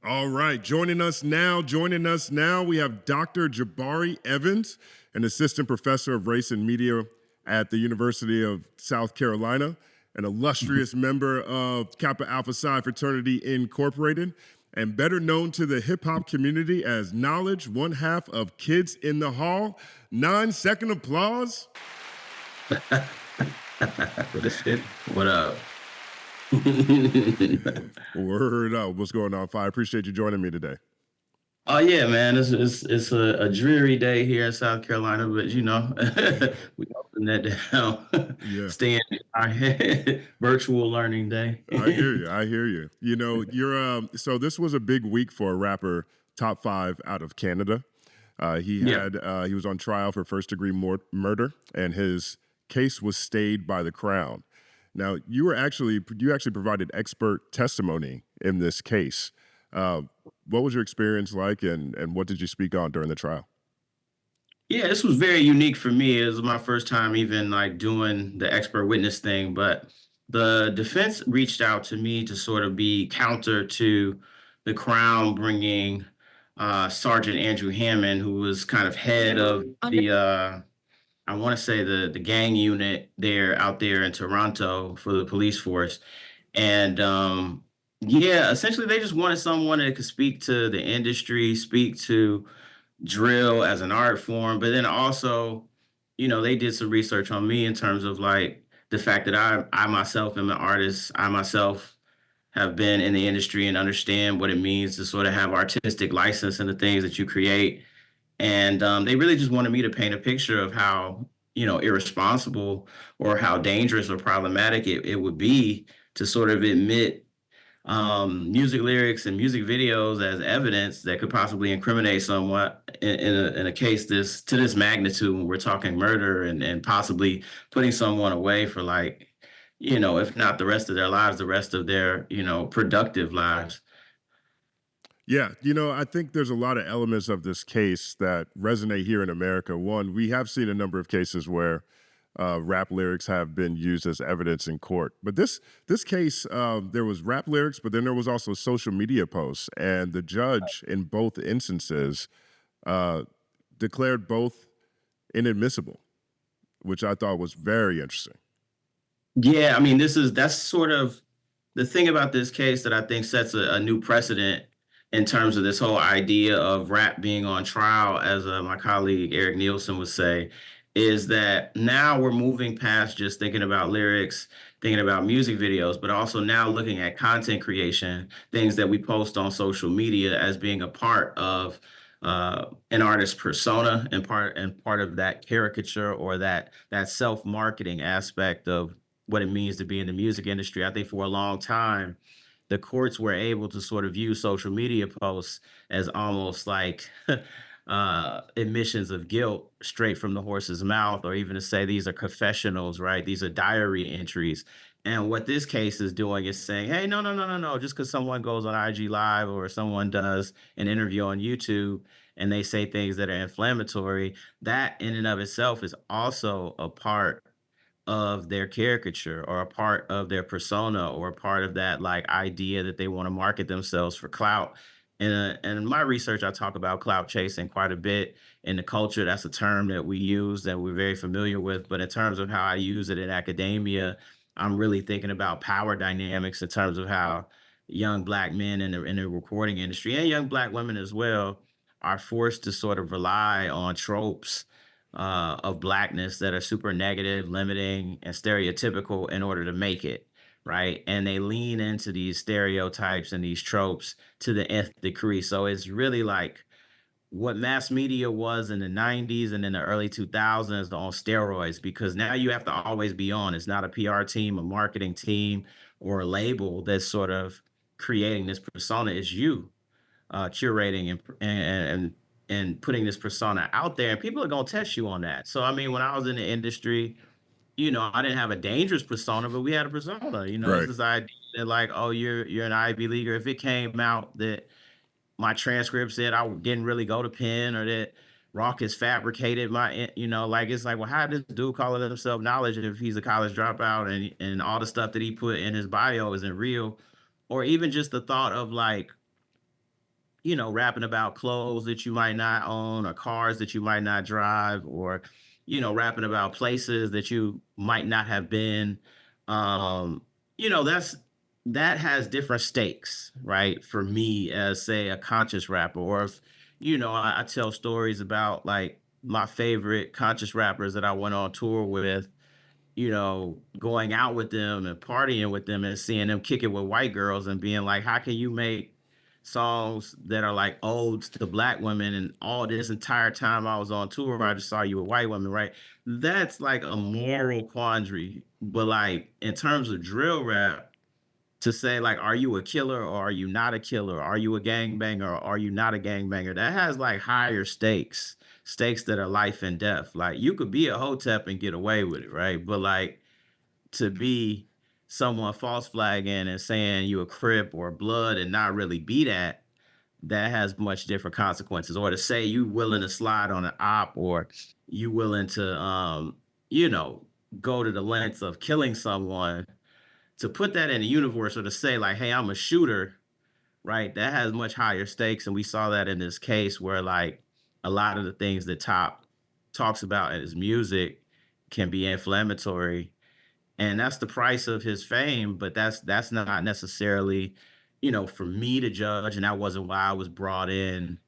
All right, joining us now, we have Dr. Jabari Evans, an assistant professor of race and media at the University of South Carolina, an illustrious member of Kappa Alpha Psi Fraternity Incorporated, and better known to the hip hop community as Knowledge, one half of Kids in the Hall. 9-second applause. What up? Word up. What's going on, Fi? Appreciate you joining me today. Oh yeah, man. It's a dreary day here in South Carolina, but we open that down. Yeah. Staying in our virtual learning day. I hear you. I hear you. You know, so this was a big week for a rapper, Top 5 out of Canada. He was on trial for first-degree murder, and his case was stayed by the Crown. Now, you actually provided expert testimony in this case. What was your experience like, and what did you speak on during the trial? Yeah, this was very unique for me. It was my first time even like doing the expert witness thing, but the defense reached out to me to sort of be counter to the Crown bringing Sergeant Andrew Hammond, who was kind of head of the I want to say the gang unit there out there in Toronto for the police force. And yeah, essentially they just wanted someone that could speak to the industry, speak to drill as an art form, but then also, they did some research on me in terms of like the fact that I myself am an artist. I myself have been in the industry and understand what it means to sort of have artistic license in the things that you create. And they really just wanted me to paint a picture of how, irresponsible or how dangerous or problematic it would be to sort of admit music lyrics and music videos as evidence that could possibly incriminate someone in a case to this magnitude when we're talking murder and possibly putting someone away for like, if not the rest of their lives, the rest of their, productive lives. Yeah, I think there's a lot of elements of this case that resonate here in America. One, we have seen a number of cases where rap lyrics have been used as evidence in court. But this case, there was rap lyrics, but then there was also social media posts, and the judge in both instances declared both inadmissible, which I thought was very interesting. Yeah, I mean, that's sort of the thing about this case that I think sets a new precedent in terms of this whole idea of rap being on trial, as my colleague Eric Nielsen would say, is that now we're moving past just thinking about lyrics, thinking about music videos, but also now looking at content creation, things that we post on social media as being a part of an artist's persona and part of that caricature or that self-marketing aspect of what it means to be in the music industry. I think for a long time, the courts were able to sort of use social media posts as almost like admissions of guilt straight from the horse's mouth, or even to say these are confessionals, right? These are diary entries. And what this case is doing is saying, hey, no, no, no, no, no. Just because someone goes on IG Live or someone does an interview on YouTube and they say things that are inflammatory, that in and of itself is also a part of their caricature or a part of their persona or a part of that like idea that they want to market themselves for clout. And in my research, I talk about clout chasing quite a bit in the culture. That's a term that we use that we're very familiar with. But in terms of how I use it in academia, I'm really thinking about power dynamics in terms of how young Black men in the recording industry and young Black women as well are forced to sort of rely on tropes of Blackness that are super negative, limiting, and stereotypical in order to make it, right? And they lean into these stereotypes and these tropes to the nth degree. So it's really like what mass media was in the 90s and in the early 2000s on steroids, because now you have to always be on. It's not a PR team, a marketing team, or a label that's sort of creating this persona. It's you curating and putting this persona out there, and people are gonna test you on that. So I mean, when I was in the industry, I didn't have a dangerous persona, but we had a persona. It's Right. this idea that like, oh, you're an Ivy leaguer. If it came out that my transcript said I didn't really go to Penn or that Rock has fabricated like it's like, well, how does this dude calling himself knowledge if he's a college dropout and all the stuff that he put in his bio isn't real? Or even just the thought of like rapping about clothes that you might not own or cars that you might not drive, or, rapping about places that you might not have been. Um, that has different stakes, right? For me, as say a conscious rapper, or if, I tell stories about like my favorite conscious rappers that I went on tour with, going out with them and partying with them and seeing them kick it with white girls and being like, how can you make songs that are like odes to black women, and all this entire time I was on tour, I just saw you with white women, right? That's like a moral quandary. But like in terms of drill rap, to say like, are you a killer or are you not a killer? Are you a gangbanger or are you not a gangbanger? That has like higher stakes, stakes that are life and death. Like you could be a hotep and get away with it, right? But like to be someone false flagging and saying you a crip or blood and not really be that, that has much different consequences. Or to say you willing to slide on an op, or you willing to you know, go to the lengths of killing someone, to put that in the universe, or to say like, hey, I'm a shooter, right? That has much higher stakes. And we saw that in this case where like a lot of the things that Top talks about in his music can be inflammatory. And that's the price of his fame, but that's not necessarily, for me to judge. And that wasn't why I was brought in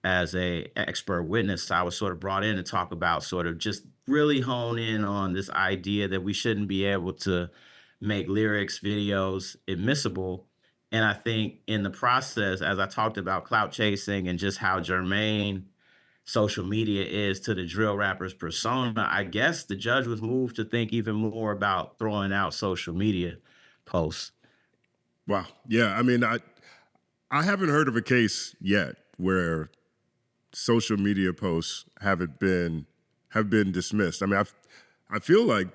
as a expert witness. I was sort of brought in to talk about, sort of just really hone in on this idea that we shouldn't be able to make lyrics, videos admissible. And I think in the process, as I talked about clout chasing and just how germane social media is to the drill rapper's persona, I guess the judge was moved to think even more about throwing out social media posts. Wow. Yeah. I mean, I haven't heard of a case yet where social media posts have been dismissed. I mean, I feel like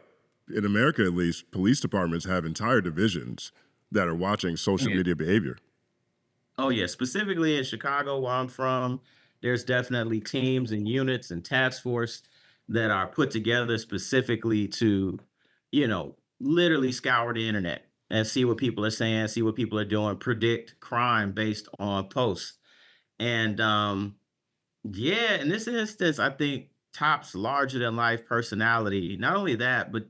in America, at least, police departments have entire divisions that are watching social media behavior. Oh yeah, specifically in Chicago, where I'm from, there's definitely teams and units and task force that are put together specifically to, literally scour the internet and see what people are saying, see what people are doing, predict crime based on posts. And yeah, in this instance, I think Top's larger than life personality. Not only that, but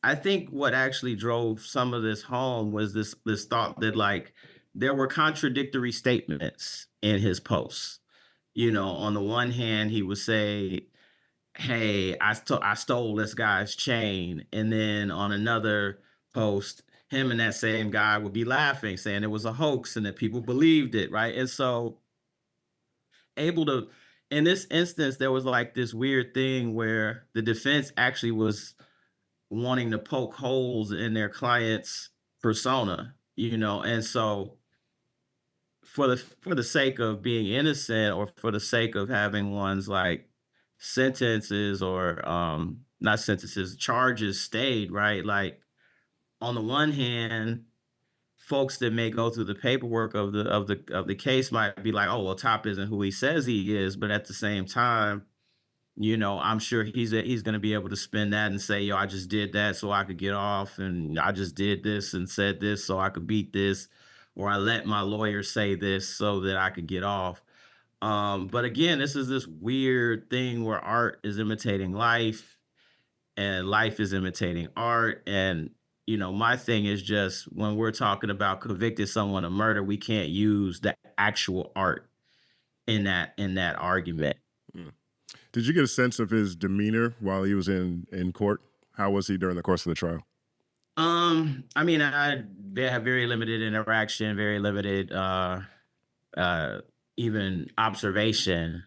I think what actually drove some of this home was this thought that like there were contradictory statements in his posts. On the one hand, he would say, "Hey, I stole this guy's chain," and then on another post, him and that same guy would be laughing, saying it was a hoax and that people believed it, right? And so able to, in this instance, there was like this weird thing where the defense actually was wanting to poke holes in their client's persona, and so for the sake of being innocent, or for the sake of having one's like sentences, or not sentences, charges stayed, right? Like on the one hand, folks that may go through the paperwork of the case might be like, oh well, Top isn't who he says he is, but at the same time, I'm sure he's going to be able to spin that and say, yo, I just did that so I could get off, and I just did this and said this so I could beat this, or I let my lawyer say this so that I could get off. But again, this is this weird thing where art is imitating life and life is imitating art. And my thing is just, when we're talking about convicted someone of murder, we can't use the actual art in that argument. Mm. Did you get a sense of his demeanor while he was in court? How was he during the course of the trial? I mean, I have very limited interaction, very limited uh even observation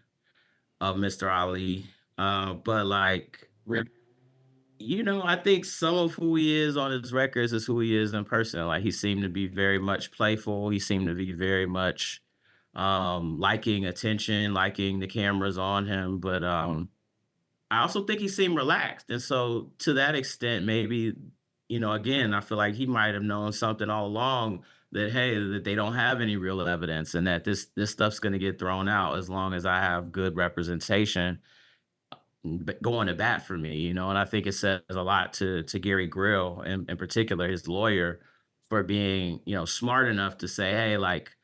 of Mr. Ali. But like, I think some of who he is on his records is who he is in person. Like he seemed to be very much playful. He seemed to be very much liking attention, liking the cameras on him. But I also think he seemed relaxed. And so to that extent, maybe, again, I feel like he might have known something all along, that hey, that they don't have any real evidence, and that this stuff's gonna get thrown out as long as I have good representation going to bat for me, and I think it says a lot to Gary Grill, in particular, his lawyer, for being, smart enough to say, hey, like,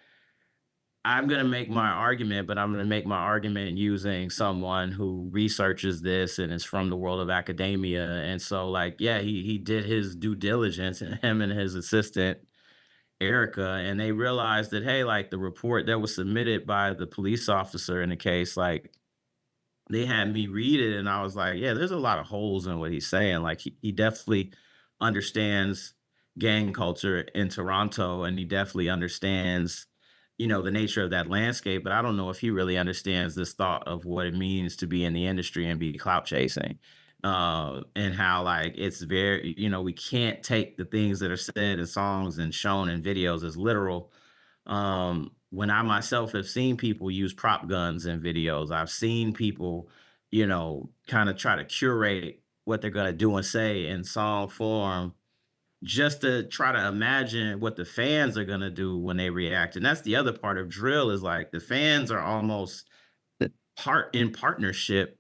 I'm gonna make my argument, but I'm gonna make my argument using someone who researches this and is from the world of academia. And so, like, yeah, he did his due diligence, and him and his assistant Erica, and they realized that, hey, like the report that was submitted by the police officer in the case, like they had me read it, and I was like, yeah, there's a lot of holes in what he's saying. Like he definitely understands gang culture in Toronto, and he definitely understands, the nature of that landscape. But I don't know if he really understands this thought of what it means to be in the industry and be clout chasing. And how like it's very, we can't take the things that are said in songs and shown in videos as literal. When I myself have seen people use prop guns in videos, I've seen people, kind of try to curate what they're going to do and say in song form just to try to imagine what the fans are going to do when they react. And that's the other part of drill is like the fans are almost part in partnership,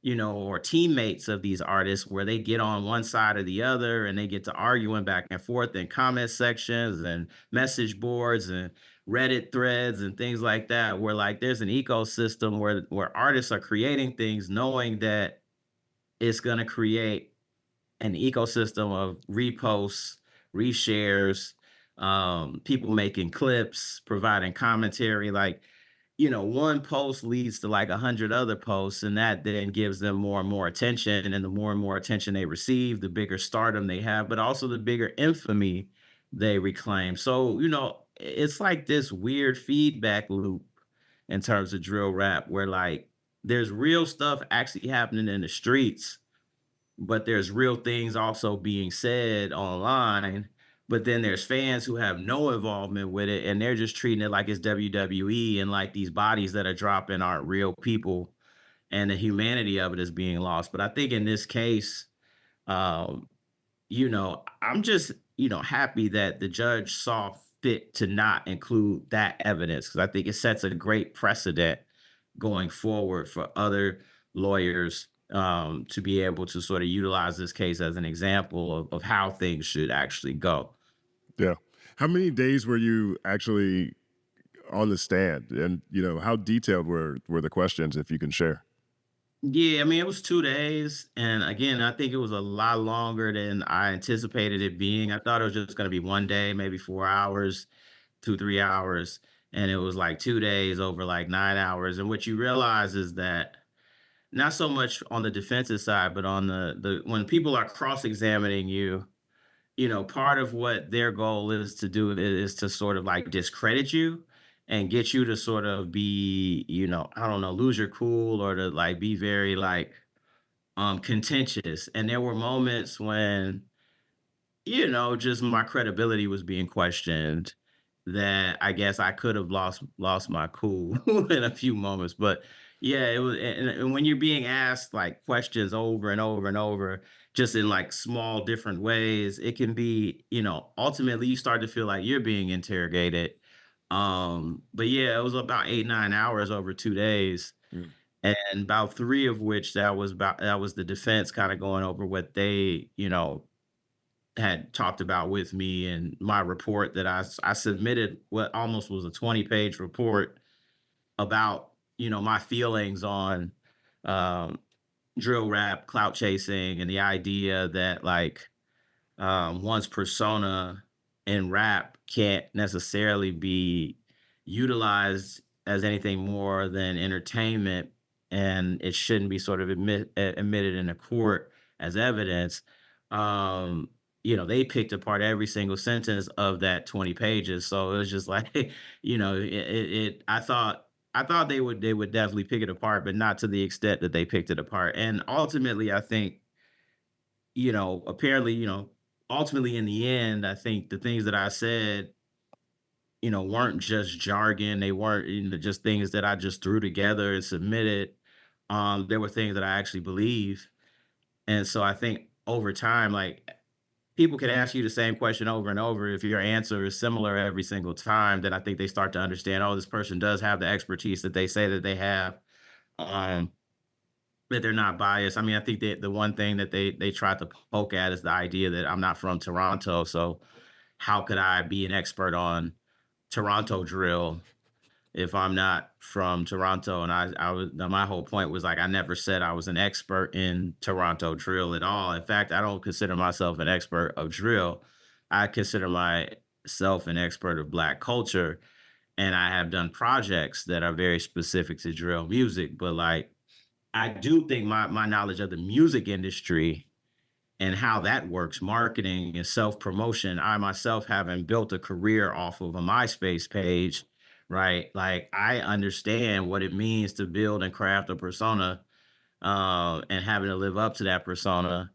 or teammates of these artists where they get on one side or the other and they get to arguing back and forth in comment sections and message boards and Reddit threads and things like that, where like there's an ecosystem where artists are creating things knowing that it's going to create an ecosystem of reposts, reshares, people making clips, providing commentary. Like, one post leads to like 100 other posts, and that then gives them more and more attention. And then the more and more attention they receive, the bigger stardom they have, but also the bigger infamy they reclaim. So, it's like this weird feedback loop in terms of drill rap where like there's real stuff actually happening in the streets, but there's real things also being said online. But then there's fans who have no involvement with it, and they're just treating it like it's WWE, and like these bodies that are dropping aren't real people, and the humanity of it is being lost. But I think in this case, um, I'm just, happy that the judge saw fit to not include that evidence because I think it sets a great precedent going forward for other lawyers, to be able to sort of utilize this case as an example of how things should actually go. Yeah. How many days were you actually on the stand? And, how detailed were the questions, if you can share? Yeah, I mean, it was 2 days. And again, I think it was a lot longer than I anticipated it being. I thought it was just going to be one day, maybe 4 hours, 2, 3 hours. And it was like 2 days over like 9 hours. And what you realize is that not so much on the defensive side, but on the when people are cross-examining you, part of what their goal is to do is to sort of like discredit you and get you to sort of be, I don't know, lose your cool or to like be very like contentious. And there were moments when, just my credibility was being questioned that I guess I could have lost my cool in a few moments. But yeah, it was and when you're being asked like questions over and over and over, just in like small different ways, it can be, ultimately you start to feel like you're being interrogated. But yeah, it was about 8, 9 hours over 2 days. Mm. And about three of which that was the defense kind of going over what they, had talked about with me and my report that I submitted what almost was a 20-page report about, my feelings on um, drill rap, clout chasing, and the idea that like one's persona in rap can't necessarily be utilized as anything more than entertainment, and it shouldn't be sort of admitted in a court as evidence. Um, they picked apart every single sentence of that 20 pages, so it was just like, I thought they would definitely pick it apart, but not to the extent that they picked it apart. And ultimately, I think apparently, ultimately in the end, I think the things that I said, weren't just jargon. They weren't, just things that I just threw together and submitted. There were things that I actually believe. And so I think over time, like people can ask you the same question over and over. If your answer is similar every single time, then I think they start to understand, oh, this person does have the expertise that they say that they have. Um, that they're not biased. I mean, I think that the one thing that they try to poke at is the idea that I'm not from Toronto, so how could I be an expert on Toronto drill? if I'm not from Toronto. And my whole point was like, I never said I was an expert in Toronto drill at all. In fact, I don't consider myself an expert of drill. I consider myself an expert of Black culture. And I have done projects that are very specific to drill music. But like, I do think my knowledge of the music industry and how that works, marketing and self promotion. I myself, having built a career off of a MySpace page, right? Like, I understand what it means to build and craft a persona, and having to live up to that persona,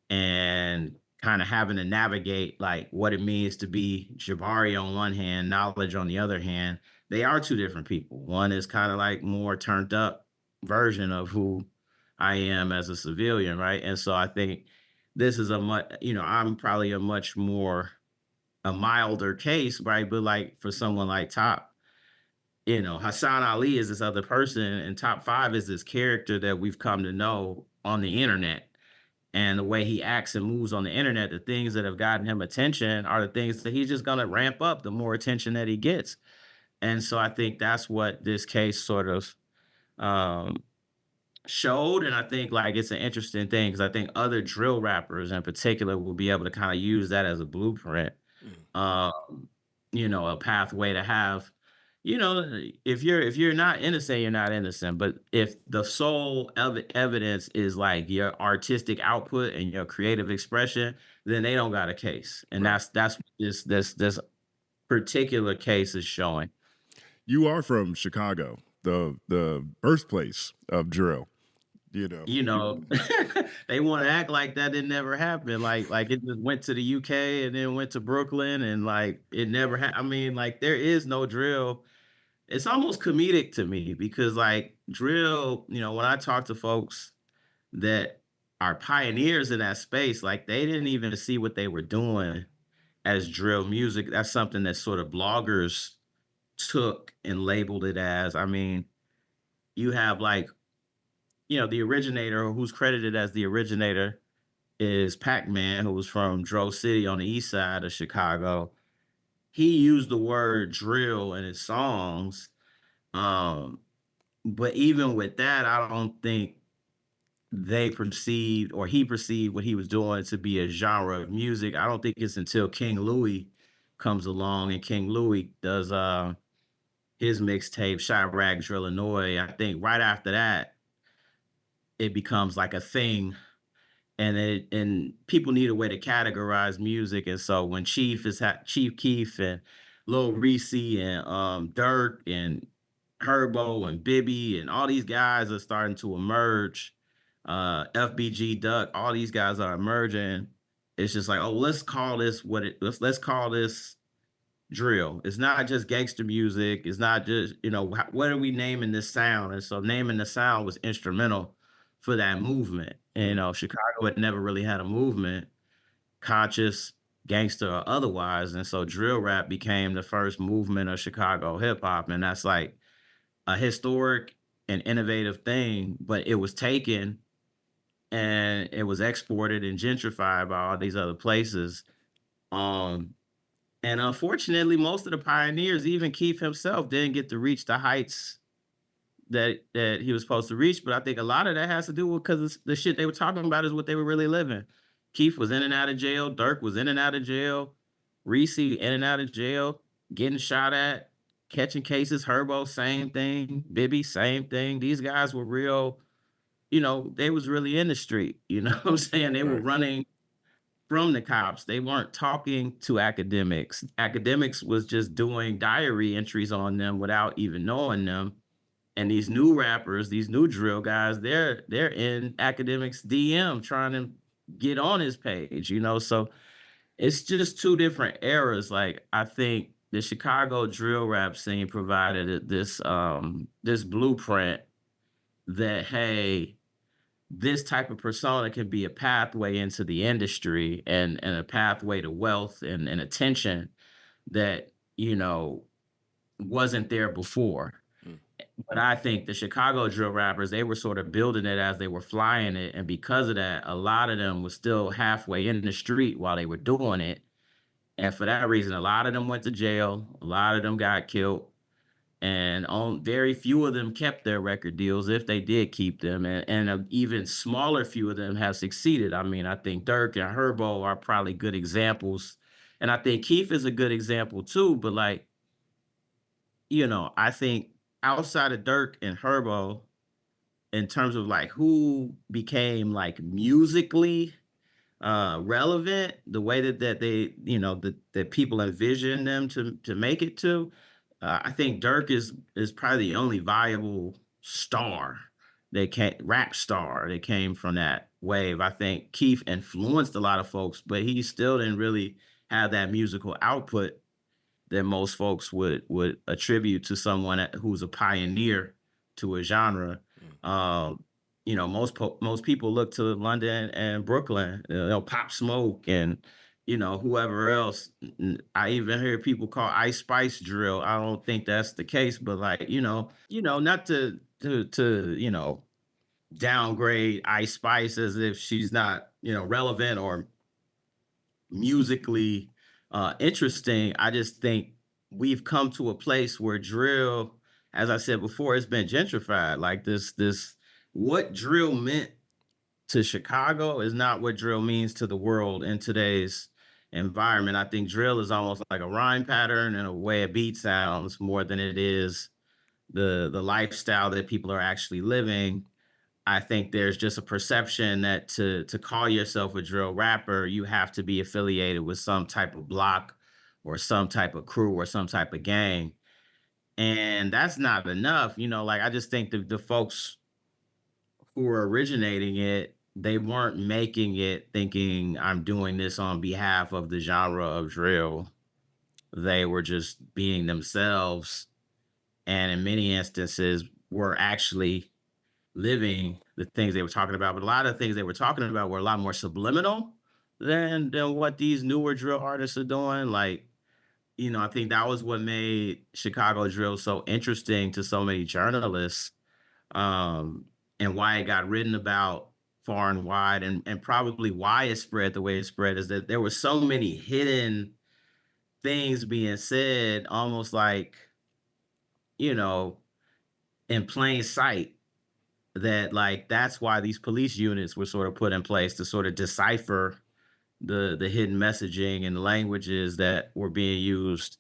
and kind of having to navigate like what it means to be Jabari on one hand, knowledge on the other hand. They are two different people. One is kind of like more turned up version of who I am as a civilian, right? And so I think this is a much, I'm probably a milder case, right? But like for someone like Top, Hassan Ali is this other person, and Top Five is this character that we've come to know on the internet. And the way he acts and moves on the internet, the things that have gotten him attention are the things that he's just gonna ramp up the more attention that he gets. And so I think that's what this case sort of um, showed. And I think like it's an interesting thing because I think other drill rappers in particular will be able to kind of use that as a blueprint, Mm. um, a pathway to have, if you're not innocent, you're not innocent. But if the sole evidence is like your artistic output and your creative expression, then they don't got a case. And Right. that's what this particular case is showing. You are from Chicago, the birthplace of drill. You know. You know, they want to act like that didn't never happen. Like it just went to the UK and then went to Brooklyn and like it never I mean, like there is no drill. It's almost comedic to me because like drill, when I talk to folks that are pioneers in that space, like they didn't even see what they were doing as drill music. That's something that sort of bloggers took and labeled it as. I mean, you have like, the originator who's credited as the originator is Pac-Man, who was from Dro City on the east side of Chicago. He used the word drill in his songs. Um, but even with that, I don't think they perceived or he perceived what he was doing to be a genre of music. I don't think it's until King Louis comes along and King Louis does his mixtape Chirac Drill Illinois. I think right after that, it becomes like a thing, and people need a way to categorize music. And so when Chief Keef and Lil Reese and Dirk and Herbo and Bibby and all these guys are starting to emerge, FBG Duck, all these guys are emerging. It's just like, oh, let's call this let's call this drill. It's not just gangster music. It's not just, what are we naming this sound? And so naming the sound was instrumental for that movement. And, Chicago had never really had a movement, conscious, gangster, or otherwise. And so drill rap became the first movement of Chicago hip hop. And that's like a historic and innovative thing, but it was taken and it was exported and gentrified by all these other places. Um, and unfortunately, most of the pioneers, even Keith himself, didn't get to reach the heights that he was supposed to reach. But I think a lot of that has to do with because the shit they were talking about is what they were really living. Keith was in and out of jail. Dirk was in and out of jail. Reese in and out of jail, getting shot at, catching cases. Herbo, same thing. Bibby, same thing. These guys were real, they was really in the street. You know what I'm saying? They were Right. running from the cops. They weren't talking to academics. Academics was just doing diary entries on them without even knowing them. And these new rappers, these new drill guys, they're in academics DM trying to get on his page, So it's just two different eras. Like I think the Chicago drill rap scene provided this blueprint that hey, this type of persona can be a pathway into the industry and a pathway to wealth and attention that, wasn't there before. Mm. But I think the Chicago drill rappers, they were sort of building it as they were flying it. And because of that, a lot of them was still halfway in the street while they were doing it. And for that reason, a lot of them went to jail. A lot of them got killed. and on very few of them kept their record deals if they did keep them, and a even smaller few of them have succeeded. I mean, I think Dirk and Herbo are probably good examples, and I think Keith is a good example too. But like, I think outside of Dirk and Herbo, in terms of like who became like musically relevant, the way that they, that people envision them to make it to, I think Dirk is probably the only viable star that came rap star that came from that wave. I think Keith influenced a lot of folks, but he still didn't really have that musical output that most folks would attribute to someone who's a pioneer to a genre. Um, most people look to London and Brooklyn, Pop Smoke and whoever else. I even hear people call Ice Spice drill. I don't think that's the case, but like not to downgrade Ice Spice as if she's not relevant or musically interesting. I just think we've come to a place where drill, as I said before, it's been gentrified. Like this what drill meant to Chicago is not what drill means to the world in today's environment. I think drill is almost like a rhyme pattern and a way a beat sounds more than it is the lifestyle that people are actually living. I think there's just a perception that to call yourself a drill rapper, you have to be affiliated with some type of block or some type of crew or some type of gang. And that's not enough. Like I just think the folks who were originating it, they weren't making it thinking I'm doing this on behalf of the genre of drill. They were just being themselves. And in many instances were actually living the things they were talking about, but a lot of things they were talking about were a lot more subliminal than what these newer drill artists are doing. Like, I think that was what made Chicago drill so interesting to so many journalists, um, and why it got written about far and wide, and probably why it spread the way it spread is that there were so many hidden things being said, almost like, you know, in plain sight that like that's why these police units were sort of put in place to sort of decipher the hidden messaging and languages that were being used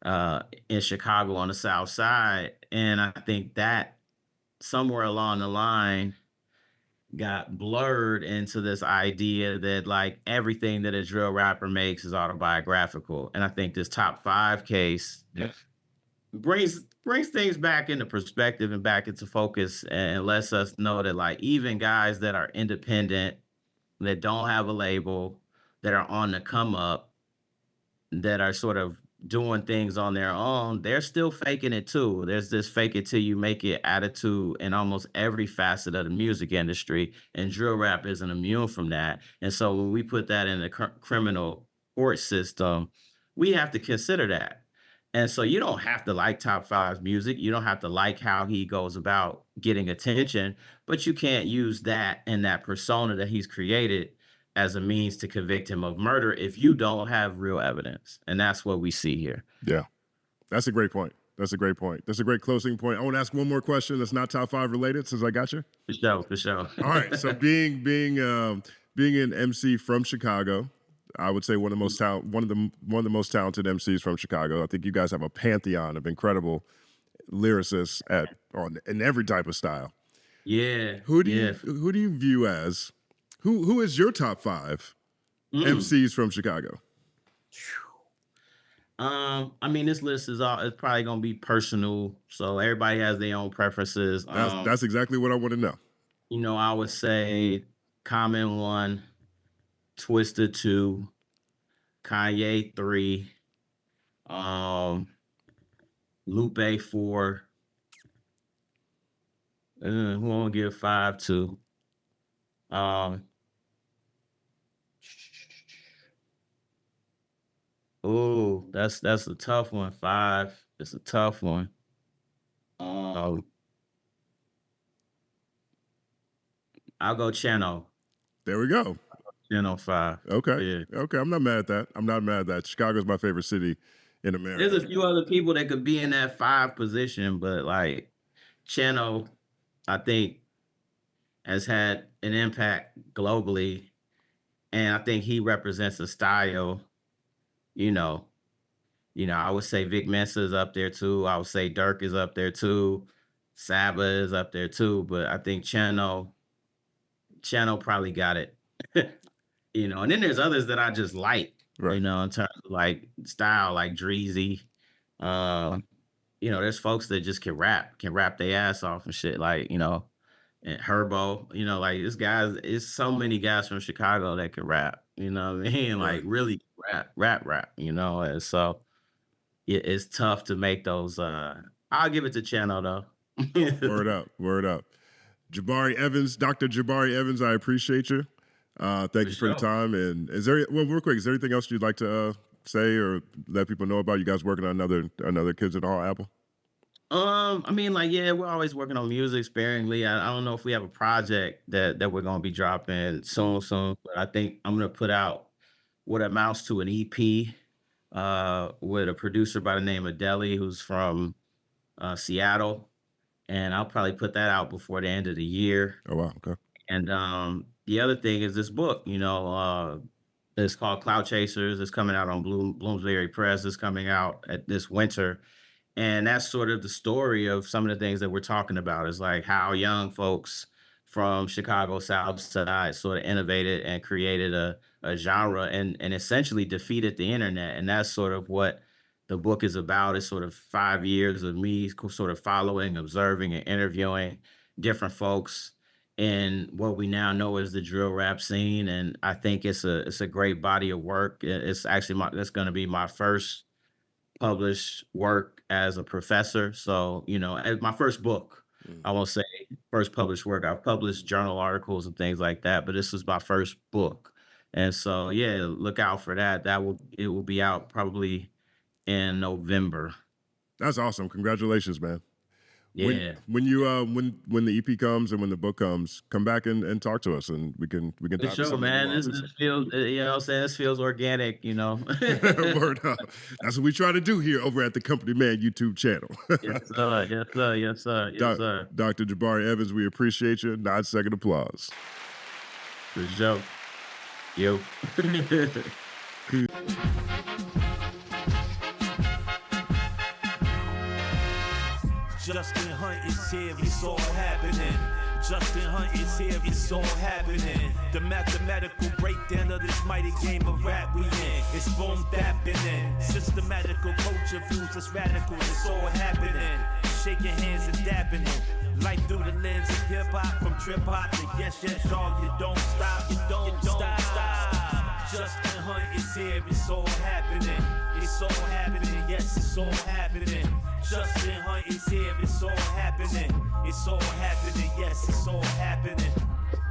in Chicago on the South Side. And I think that somewhere along the line got blurred into this idea that like everything that a drill rapper makes is autobiographical. And I think this top five case brings things back into perspective and back into focus and lets us know that like even guys that are independent, that don't have a label, that are on the come up, that are sort of doing things on their own, they're still faking it too. There's this fake it till you make it attitude in almost every facet of the music industry, and drill rap isn't immune from that. And so when we put that in the criminal court system, we have to consider that. And so you don't have to like Top Five's music. You don't have to like how he goes about getting attention, but you can't use that and that persona that he's created as a means to convict him of murder if you don't have real evidence. And that's what we see here. Yeah, that's a great point. That's a great point. That's a great closing point. I want to ask one more question that's not top five related since I got you. For sure, for sure. All right. So being an MC from Chicago, I would say one of the most talented MCs from Chicago. I think you guys have a pantheon of incredible lyricists in every type of style. Yeah. Who do you view as who is your top five MCs from Chicago? I mean, this list it's probably gonna be personal, so everybody has their own preferences. That's exactly what I want to know. I would say Common 1, Twister 2, Kanye 3, Lupe 4. Who I'm gonna give 5 to? Oh, that's a tough one. 5. It's a tough one. I'll go Channel. There we go. Channel 5. Okay. Yeah. Okay. I'm not mad at that. Chicago's my favorite city in There's America. a few other people that could be in that 5 position, but like Chano, I think has had an impact globally, and I think he represents a style. You know, I would say Vic Mensa is up there too. I would say Dirk is up there too. Saba is up there too, but I think Chano probably got it. And then there's others that I just like, Right. in terms of like style, like Dreezy. Uh, there's folks that just can rap their ass off and shit, like, and Herbo, like this guys, it's so many guys from Chicago that can rap, you know what I mean? Like Right. really rap, and so it's tough to make those. I'll give it to Chano though. Word up. Word up. Jabari Evans, Dr. Jabari Evans, I appreciate you. Thank For you for the sure. time. And real quick, is there anything else you'd like to say or let people know about? You guys working on another Kids in the Hall album? I mean, like, yeah, we're always working on music sparingly. I don't know if we have a project that we're gonna be dropping soon, but I think I'm gonna put out what amounts to an EP with a producer by the name of Deli, who's from Seattle, and I'll probably put that out before the end of the year. Oh, wow. Okay. And the other thing is this book, it's called Cloutchasers. It's coming out on Bloomsbury Press. It's coming out at this winter. And that's sort of the story of some of the things that we're talking about, is like how young folks from Chicago South Side sort of innovated and created a genre and essentially defeated the internet. And that's sort of what the book is about. It's sort of 5 years of me sort of following, observing, and interviewing different folks in what we now know as the drill rap scene. And I think it's a great body of work. It's actually that's going to be my first published work as a professor. So, as my first book, I won't say first published work. I've published journal articles and things like that, but this is my first book. And so, yeah, look out for that. It will be out probably in November. That's awesome. Congratulations, man. Yeah. When the EP comes and when the book comes, come back and talk to us, and we can For dive into sure, some of the man. This nuances. feels, what I'm saying? This feels organic, Word up. That's what we try to do here over at the Company Man YouTube channel. Yes, sir. Yes, sir. Yes, sir. Yes, sir. Dr. Jabari Evans, we appreciate you. 9-second applause. For sure. Yo. Justin Hunt is here, it's all happening. Justin Hunt is here, it's all happening. The mathematical breakdown of this mighty game of rap we in. It's boom bapping. Systematical culture views, it's radical, it's all happening. Shaking hands and dapping it. Life through the lens of hip hop, from trip hop to yes, dog, you don't stop, you don't stop. Justin Hunt is here, it's all happening. It's all happening, yes, it's all happening. Justin Hunt is here, it's all happening. It's all happening, yes, it's all happening.